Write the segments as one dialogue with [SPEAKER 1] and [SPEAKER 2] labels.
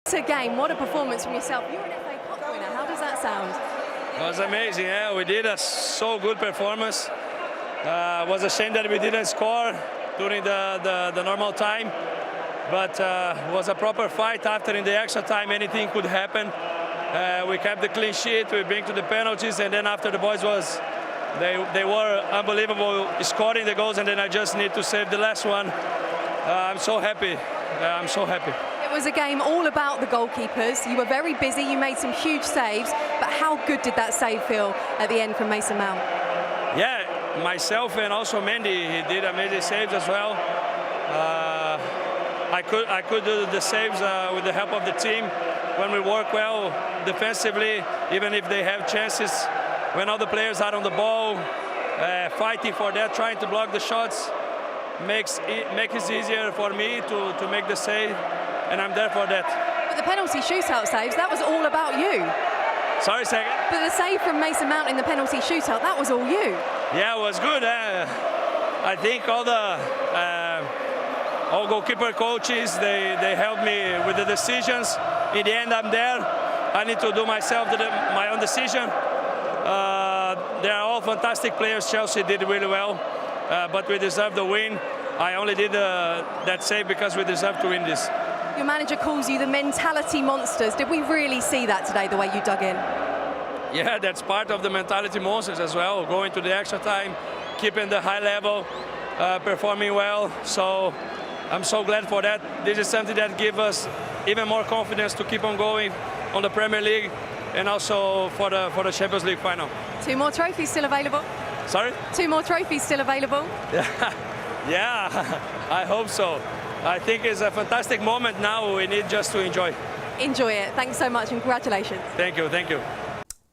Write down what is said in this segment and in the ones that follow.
[SPEAKER 1] What a game, what a performance from yourself. You're an FA Cup winner, how does that sound?
[SPEAKER 2] It was amazing, yeah. We did a so good performance. It was a shame that we didn't score during the normal time, but it was a proper fight. After in the extra time, anything could happen. We kept the clean sheet, we bring to the penalties, and then after the boys they were unbelievable scoring the goals, and then I just need to save the last one. I'm so happy. I'm so happy.
[SPEAKER 1] It was a game all about the goalkeepers. You were very busy, you made some huge saves, but how good did that save feel at the end from Mason Mount?
[SPEAKER 2] Yeah, myself and also Mendy, he did amazing saves as well. I could do the saves with the help of the team. When we work well defensively, even if they have chances, when all the players are on the ball, fighting for that, trying to block the shots, makes it easier for me to make the save, and I'm there for that.
[SPEAKER 1] But the penalty shootout saves, that was all about you.
[SPEAKER 2] Sorry, second.
[SPEAKER 1] But the save from Mason Mount in the penalty shootout, that was all you.
[SPEAKER 2] Yeah, it was good. I think all goalkeeper coaches, they helped me with the decisions. In the end, I'm there. I need to do myself my own decision. They are all fantastic players. Chelsea did really well, but we deserve the win. I only did that save because we deserve to win this.
[SPEAKER 1] Your manager calls you the mentality monsters. Did we really see that today, the way you dug in?
[SPEAKER 2] Yeah, that's part of the mentality monsters as well. Going to the extra time, keeping the high level, performing well. So I'm so glad for that. This is something that gives us even more confidence to keep on going on the Premier League and also for the Champions League final.
[SPEAKER 1] 2 more trophies still available?
[SPEAKER 2] Sorry?
[SPEAKER 1] 2 more trophies still available?
[SPEAKER 2] Yeah, I hope so. I think it's a fantastic moment now. We need just to enjoy.
[SPEAKER 1] Enjoy it. Thanks so much and congratulations.
[SPEAKER 2] Thank you, thank you.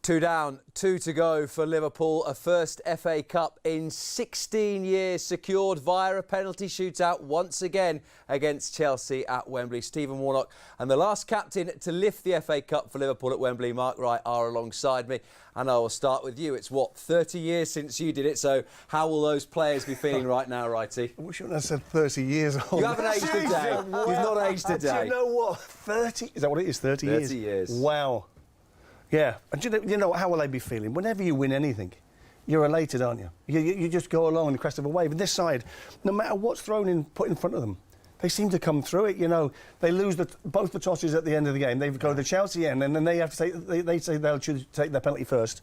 [SPEAKER 3] 2 down, 2 to go for Liverpool. A first FA Cup in 16 years secured via a penalty shootout once again against Chelsea at Wembley. Stephen Warnock and the last captain to lift the FA Cup for Liverpool at Wembley, Mark Wright, are alongside me. And I will start with you. It's what, 30 years since you did it, so how will those players be feeling right now, Righty?
[SPEAKER 4] We shouldn't have said 30 years old.
[SPEAKER 3] You haven't aged a day. You've not aged a day.
[SPEAKER 4] Do you know what? 30? Is that what it is? 30 years?
[SPEAKER 3] 30 years.
[SPEAKER 4] Wow. Yeah. And you know how will they be feeling? Whenever you win anything, you're elated, aren't you? You just go along on the crest of a wave. And this side, no matter what's put in front of them, they seem to come through it. You know, they lose both the tosses at the end of the game. They go to the Chelsea end, and then they have to they say they'll choose to take their penalty first.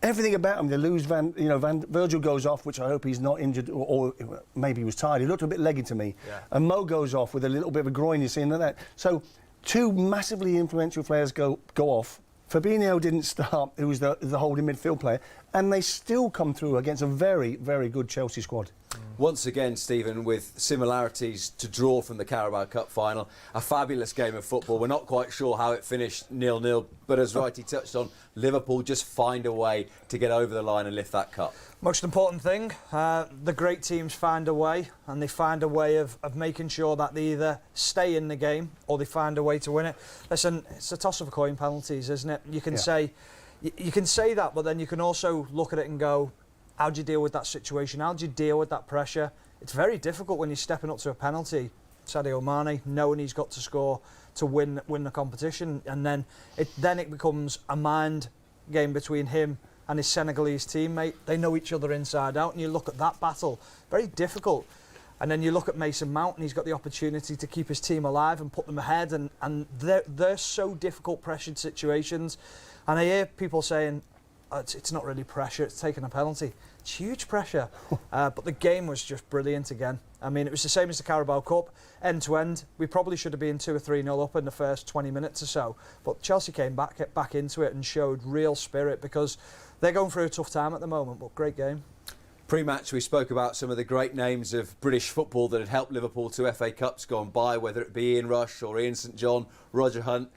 [SPEAKER 4] Everything about them, they lose. Virgil goes off, which I hope he's not injured, or maybe he was tired. He looked a bit leggy to me. Yeah. And Mo goes off with a little bit of a groin. You're seeing that. So 2 massively influential players go off. Fabinho didn't start, who was the holding midfield player, and they still come through against a very, very good Chelsea squad.
[SPEAKER 3] Once again, Stephen, with similarities to draw from the Carabao Cup final, a fabulous game of football. We're not quite sure how it finished 0-0, but as Righty touched on, Liverpool just find a way to get over the line and lift that cup.
[SPEAKER 5] Most important thing, the great teams find a way, and they find a way of making sure that they either stay in the game or they find a way to win it. Listen, it's a toss of a coin, penalties, isn't it? You can say that, but then you can also look at it and go, how do you deal with that situation? How do you deal with that pressure? It's very difficult when you're stepping up to a penalty. Sadio Mane, knowing he's got to score to win the competition, and then it becomes a mind game between him and his Senegalese teammate. They know each other inside out, and you look at that battle, very difficult. And then you look at Mason Mount, and he's got the opportunity to keep his team alive and put them ahead, and they're so difficult, pressured situations. And I hear people saying, it's not really pressure, it's taking a penalty. It's huge pressure. But the game was just brilliant again. I mean, it was the same as the Carabao Cup, end to end. We probably should have been 2 or 3-0 up in the first 20 minutes or so. But Chelsea came back into it and showed real spirit, because they're going through a tough time at the moment, but great game.
[SPEAKER 3] Pre-match, we spoke about some of the great names of British football that had helped Liverpool to FA Cups gone by, whether it be Ian Rush or Ian St John, Roger Hunt.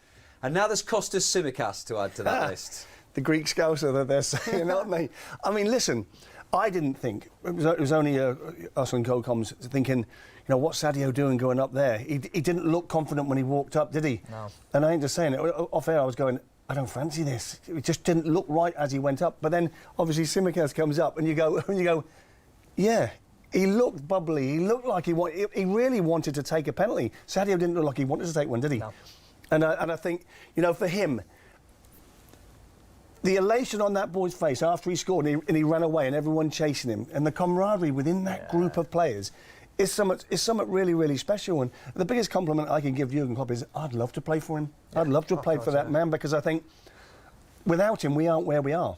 [SPEAKER 3] And now there's Kostas Tsimikas to add to that list.
[SPEAKER 4] The Greek scouser that they're saying, aren't they? I mean, listen, I didn't think, it was only us and co-coms thinking, you know, what's Sadio doing going up there? He didn't look confident when he walked up, did he? No. And I ain't just saying it. Off air, I was going, I don't fancy this. It just didn't look right as he went up. But then, obviously, Tsimikas comes up, and you go, yeah, he looked bubbly. He looked like he really wanted to take a penalty. Sadio didn't look like he wanted to take one, did he? No. And I think, for him, the elation on that boy's face after he scored and he ran away and everyone chasing him, and the camaraderie within that group of players is something really, really special. And the biggest compliment I can give Jurgen Klopp is I'd love to play for him. I'd love to have played for that man, because I think without him we aren't where we are.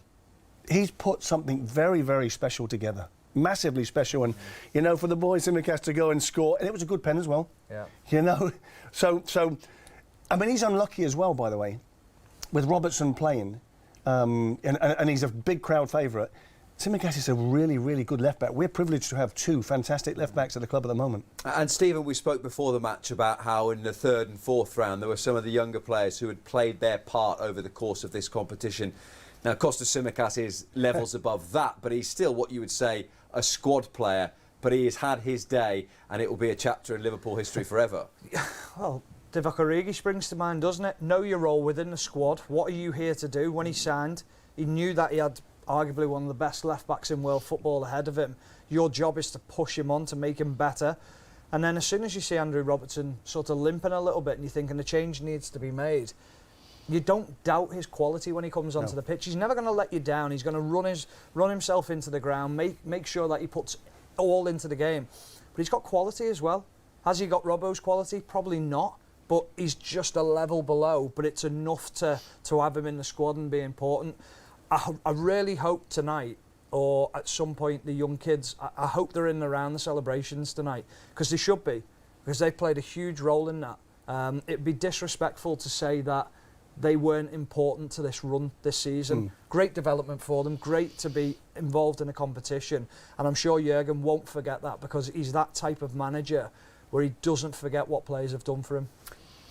[SPEAKER 4] He's put something very, very special together. Massively special. And, for the boys Tsimikas to go and score, and it was a good pen as well. Yeah. So, I mean, he's unlucky as well, by the way, with Robertson playing. And he's a big crowd favourite. Tsimikas is a really, really good left-back. We're privileged to have two fantastic left-backs at the club at the moment.
[SPEAKER 3] And Stephen, we spoke before the match about how in the third and fourth round there were some of the younger players who had played their part over the course of this competition. Now, Kostas Tsimikas is levels above that, but he's still what you would say a squad player, but he has had his day, and it will be a chapter in Liverpool history forever.
[SPEAKER 5] Well, Divock Origi springs to mind, doesn't it? Know your role within the squad. What are you here to do? When he signed, he knew that he had arguably one of the best left-backs in world football ahead of him. Your job is to push him on, to make him better. And then as soon as you see Andrew Robertson sort of limping a little bit and you're thinking the change needs to be made, you don't doubt his quality when he comes onto the pitch. He's never going to let you down. He's going to run himself into the ground, make sure that he puts all into the game. But he's got quality as well. Has he got Robbo's quality? Probably not. But he's just a level below. But it's enough to have him in the squad and be important. I really hope tonight, or at some point, the young kids, I hope they're in and around the celebrations tonight, because they should be, because they played a huge role in that. It'd be disrespectful to say that they weren't important to this run this season. Great development for them, great to be involved in a competition, and I'm sure Jurgen won't forget that, because he's that type of manager where he doesn't forget what players have done for him.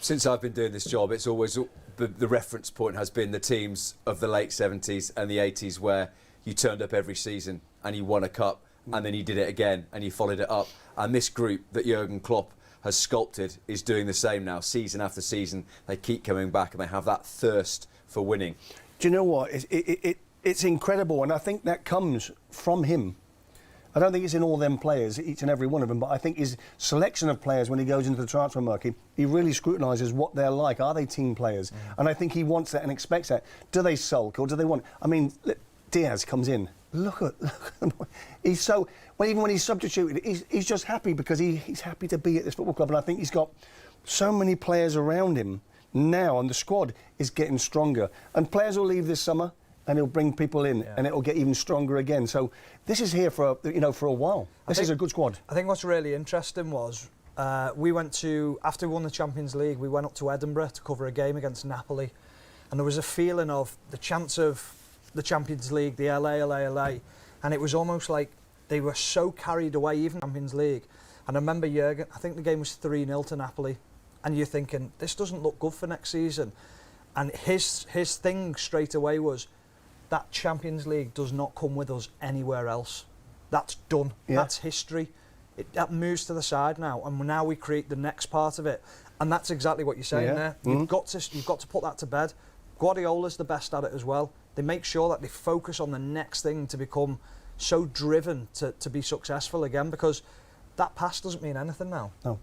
[SPEAKER 3] Since I've been doing this job, it's always the reference point has been the teams of the late 70s and the 80s where you turned up every season and you won a cup and then you did it again and you followed it up. And this group that Jurgen Klopp has sculpted is doing the same now. Season after season, they keep coming back and they have that thirst for winning.
[SPEAKER 4] Do you know what? It's incredible, and I think that comes from him. I don't think it's in all them players, each and every one of them, but I think his selection of players when he goes into the transfer market, he really scrutinises what they're like. Are they team players? And I think he wants that and expects that. Do they sulk or do they want... I mean, Diaz comes in. Look at him. He's so... Well, even when he's substituted, he's just happy because he's happy to be at this football club. And I think he's got so many players around him now, and the squad is getting stronger. And players will leave this summer, and he'll bring people in, and it'll get even stronger again. So this is here for a while. This is a good squad.
[SPEAKER 5] I think what's really interesting was we went to, after we won the Champions League, we went up to Edinburgh to cover a game against Napoli, and there was a feeling of the chance of the Champions League, the LA, and it was almost like they were so carried away, even Champions League. And I remember Jurgen, I think the game was 3-0 to Napoli, and you're thinking, this doesn't look good for next season. And his thing straight away was, that Champions League does not come with us anywhere else. That's done. Yeah. That's history. That moves to the side now, and now we create the next part of it. And that's exactly what you're saying there. You've got to put that to bed. Guardiola's the best at it as well. They make sure that they focus on the next thing to become so driven to be successful again, because that past doesn't mean anything now. No.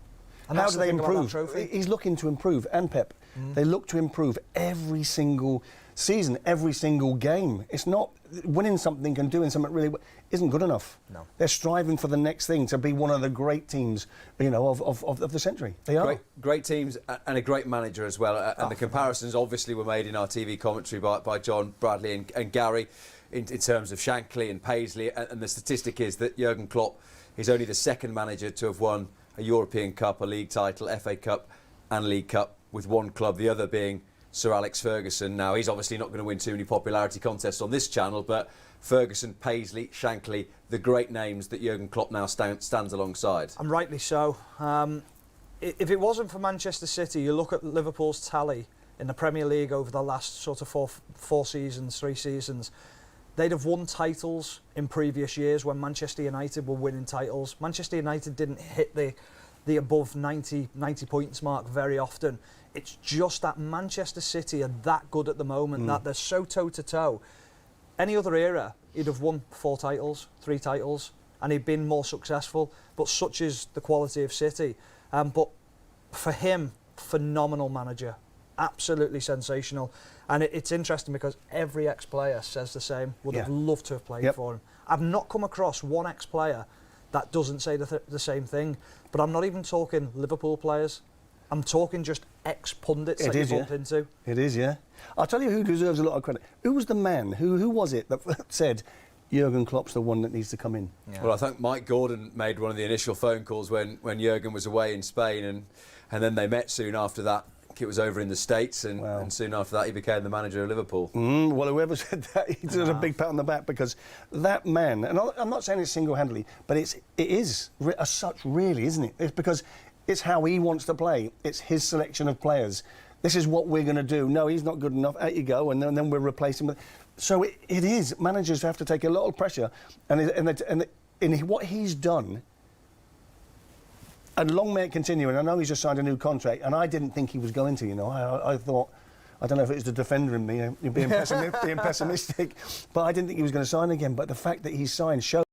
[SPEAKER 5] And
[SPEAKER 4] how do they improve? He's looking to improve, and Pep. They look to improve every single season, every single game. It's not winning something and doing something really isn't good enough. No. They're striving for the next thing, to be one of the great teams, of the century. They are.
[SPEAKER 3] Great teams and a great manager as well. And the comparisons obviously were made in our TV commentary by John, Bradley and Gary in terms of Shankly and Paisley. And the statistic is that Jurgen Klopp is only the second manager to have won a European Cup, a league title, FA Cup and League Cup with one club, the other being Sir Alex Ferguson. Now, he's obviously not going to win too many popularity contests on this channel, but Ferguson, Paisley, Shankly, the great names that Jurgen Klopp now stands alongside.
[SPEAKER 5] And rightly so. If it wasn't for Manchester City, you look at Liverpool's tally in the Premier League over the last sort of three seasons, they'd have won titles in previous years when Manchester United were winning titles. Manchester United didn't hit the above 90 points mark very often. It's just that Manchester City are that good at the moment, that they're so toe-to-toe. Any other era, he'd have won 3 titles, and he'd been more successful. But such is the quality of City. But for him, phenomenal manager. absolutely sensational. And it's interesting because every ex-player says the same, would have loved to have played for him. I've not come across one ex-player that doesn't say the same thing. But I'm not even talking Liverpool players. I'm talking just ex-pundits that you bump into.
[SPEAKER 4] It is, yeah. I'll tell you who deserves a lot of credit. Who was the man? Who was it that said Jurgen Klopp's the one that needs to come in?
[SPEAKER 3] Yeah. Well, I think Mike Gordon made one of the initial phone calls when Jurgen was away in Spain, and then they met soon after that. I think it was over in the States, and soon after that he became the manager of Liverpool. Well,
[SPEAKER 4] whoever said that, he deserves a big pat on the back, because that man, and I'm not saying it's single-handedly, but it is as such, really, isn't it? It's because it's how he wants to play. It's his selection of players. This is what we're going to do. No, he's not good enough. Out you go, and then we'll replace him. So it is. Managers have to take a lot of pressure, and what he's done. And long may it continue. And I know he's just signed a new contract, and I didn't think he was going to. You know, I thought, I don't know if it was the defender in me being pessimistic, but I didn't think he was going to sign again. But the fact that he's signed shows.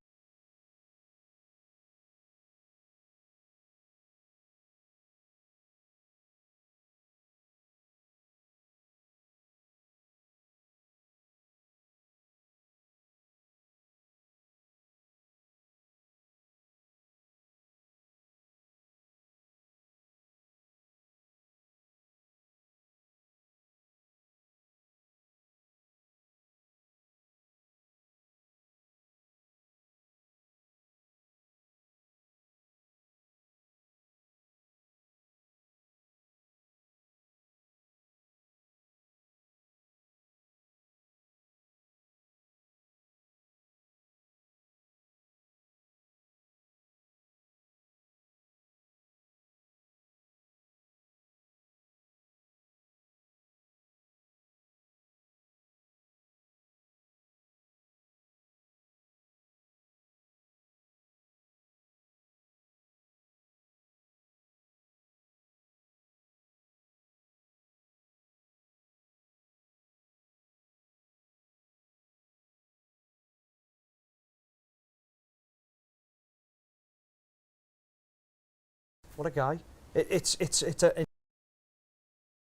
[SPEAKER 5] What a guy. It's an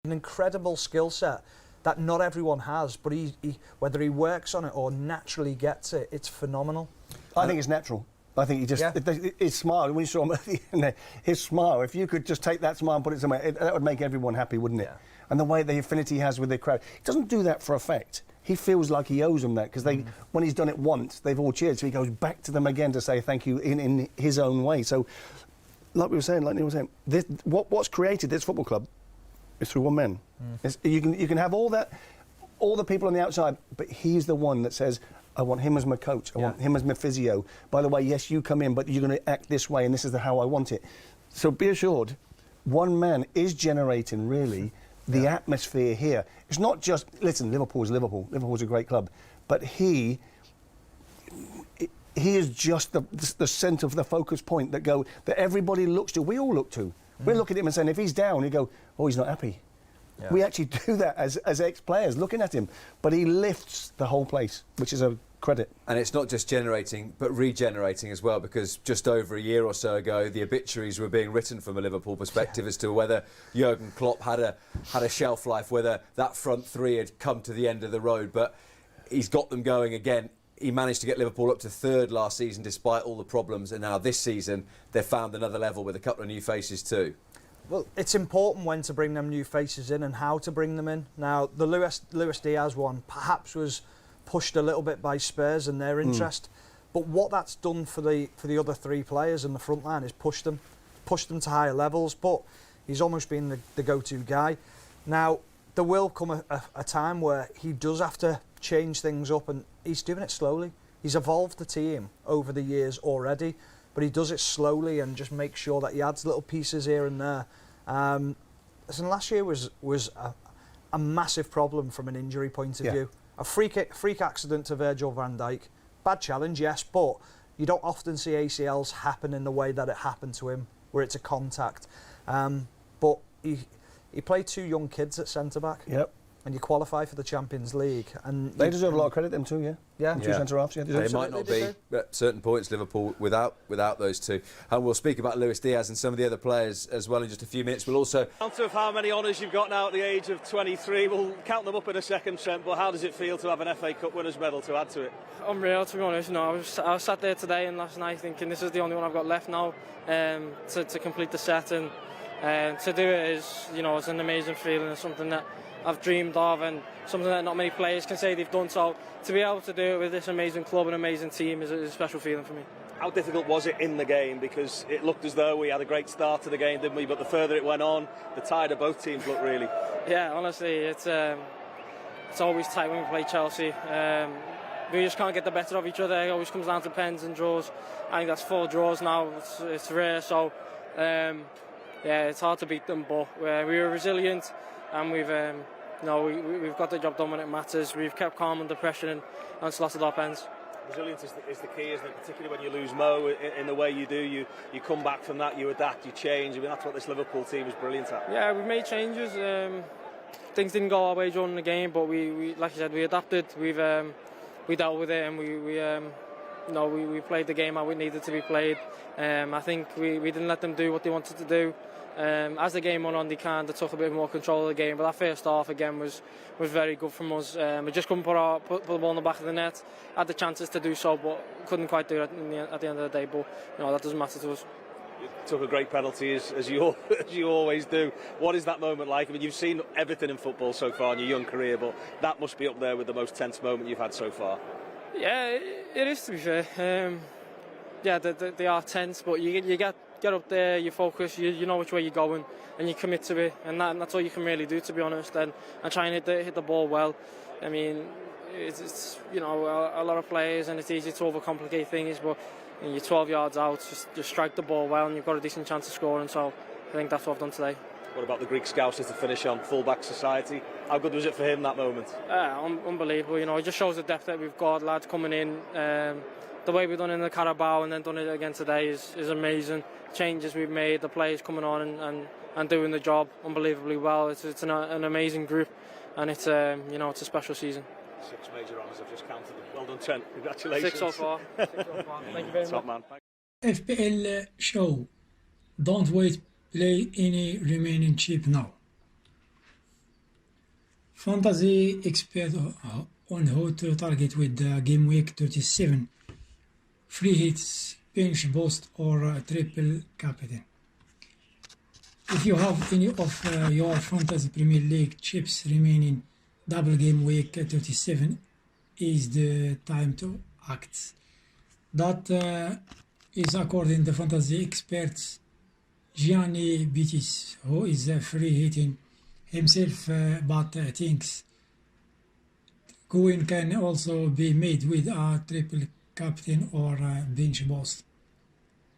[SPEAKER 5] incredible skill set that not everyone has, but he whether he works on it or naturally gets it, it's phenomenal.
[SPEAKER 4] I think it's natural. I think he just, his smile, when you saw him at the end, his smile, if you could just take that smile and put it somewhere, that would make everyone happy, wouldn't it? Yeah. And the way, the affinity he has with the crowd. He doesn't do that for effect. He feels like he owes them that, because when he's done it once, they've all cheered, so he goes back to them again to say thank you in his own way. So, like we were saying, like Neil was saying, what's created this football club is through one man. You can have all the people on the outside, but he's the one that says, I want him as my coach, I want him as my physio. By the way, yes, you come in, but you're going to act this way, and this is how I want it. So be assured, one man is generating, really, the atmosphere here. It's not just, listen, Liverpool's Liverpool. Liverpool's a great club. But he is just the centre of the focus point that everybody looks to. We all look to. We look at him and saying, if he's down, you go, oh, he's not happy. Yeah. We actually do that as ex-players, looking at him. But he lifts the whole place, which is a credit. And it's not just generating, but regenerating as well, because just over a year or so ago, the obituaries were being written from a Liverpool perspective as to whether Jurgen Klopp had a shelf life, whether that front three had come to the end of the road. But he's got them going again. He managed to get Liverpool up to third last season despite all the problems, and now this season they've found another level with a couple of new faces too.
[SPEAKER 5] Well, it's important when to bring them new faces in and how to bring them in. Now, the Luis Diaz one perhaps was pushed a little bit by Spurs and their interest, but what that's done for the other three players in the front line is pushed them to higher levels. But he's almost been the go-to guy. Now, there will come a time where he does have to change things up, and he's doing it slowly. He's evolved the team over the years already, but he does it slowly and just makes sure that he adds little pieces here and there. Listen, last year was a massive problem from an injury point of view. A freak accident to Virgil van Dijk. Bad challenge, yes, but you don't often see ACLs happen in the way that it happened to him, where it's a contact. But he played two young kids at centre-back.
[SPEAKER 4] Yep.
[SPEAKER 5] and you qualify for the Champions League. And
[SPEAKER 4] They deserve a lot of credit, them too, yeah.
[SPEAKER 5] Yeah.
[SPEAKER 4] Two centre-halves, yeah.
[SPEAKER 3] They might not be at certain points, Liverpool, without those two. And we'll speak about Luis Diaz and some of the other players as well in just a few minutes. We'll also...
[SPEAKER 6] Count of how many honours you've got now at the age of 23. We'll count them up in a second, Trent, but how does it feel to have an FA Cup winners medal to add to it?
[SPEAKER 7] Unreal, to be honest. No, I was sat there today and last night thinking this is the only one I've got left now to complete the set, and to do it is, you know, it's an amazing feeling. It's something that I've dreamed of and something that not many players can say they've done. So to be able to do it with this amazing club and amazing team is a special feeling for me.
[SPEAKER 6] How difficult was it in the game? Because it looked as though we had a great start to the game, didn't we? But the further it went on, the tighter both teams looked, really.
[SPEAKER 7] Yeah, honestly, it's always tight when we play Chelsea. We just can't get the better of each other. It always comes down to pens and draws. I think that's 4 draws now. It's rare, so yeah, it's hard to beat them. But we were resilient, and we've got the job done when it matters. We've kept calm under pressure and slotted our pens.
[SPEAKER 6] Resilience is the key, isn't it? Particularly when you lose Mo in the way you do. You come back from that, you adapt, you change. I mean, that's what this Liverpool team is brilliant at.
[SPEAKER 7] Yeah, we've made changes. Things didn't go our way during the game, but we like you said, we adapted. We dealt with it, and we played the game how it needed to be played. I think we didn't let them do what they wanted to do. As the game went on, they took a bit more control of the game, but that first half again was very good from us. We just couldn't put the ball in the back of the net. Had the chances to do so, but couldn't quite do it at the end of the day. But that doesn't matter to us.
[SPEAKER 6] You took a great penalty, as you always do. What is that moment like? I mean, you've seen everything in football so far in your young career, but that must be up there with the most tense moment you've had so far.
[SPEAKER 7] Yeah, it is, to be fair. Yeah, they are tense, but you get up there, you focus, you know which way you're going, and you commit to it, and that's all you can really do, to be honest. And try and hit the ball well. I mean, it's a lot of players, and it's easy to overcomplicate things, but you're 12 yards out, just strike the ball well, and you've got a decent chance of scoring. So I think that's what I've done today. What about the Greek Scousers to finish on fullback society? How good was it for him, that moment? Unbelievable. It just shows the depth that we've got, lads coming in. The way we've done it in the Carabao and then done it again today is amazing. Changes we've made, the players coming on and doing the job unbelievably well. It's an amazing group, and it's a special season. 6 major honours, I've just counted them. Well done, Trent. Congratulations. 6 so far. Thank you very much. Top man.
[SPEAKER 8] FPL show. Don't wait. Play any remaining chip now. Fantasy expert on how to target with game week 37. Free hits, pinch, boost, or triple captain. If you have any of your Fantasy Premier League chips remaining, double game week 37 is the time to act. That is according to fantasy experts Gianni Bittis, who is free hitting himself, but thinks going can also be made with a triple captain or bench boost.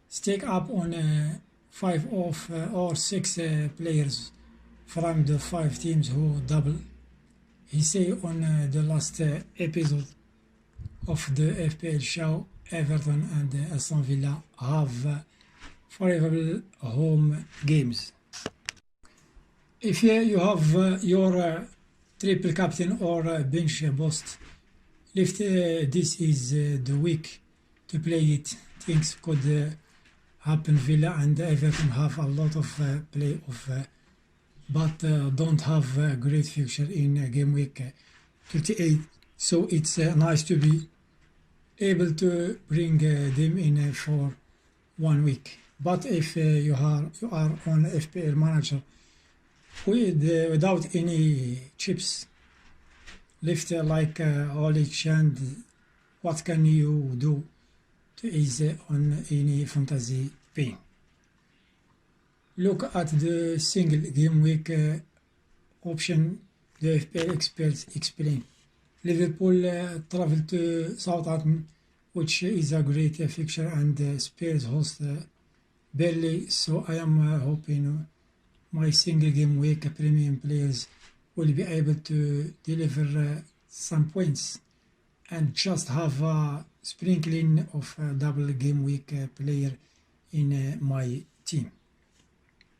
[SPEAKER 8] Stake up on 5 or 6 players from the 5 teams who double. He say on the last episode of the FPL show, Everton and Aston Villa have favorable home games. If you have your triple captain or bench boost left, this is the week to play it. Things could happen. Villa and Everton have a lot of playoff, but don't have a great future in game week 38. So it's nice to be able to bring them in for 1 week. But if you are on FPL manager without any chips left like Oli Chand, what can you do to ease on any fantasy pain? Look at the single game week option the FPL experts explain. Liverpool travel to Southampton, which is a great fixture, and Spurs host Burnley. So I am hoping my single game week premium players will be able to deliver some points and just have a sprinkling of double game week player in my team.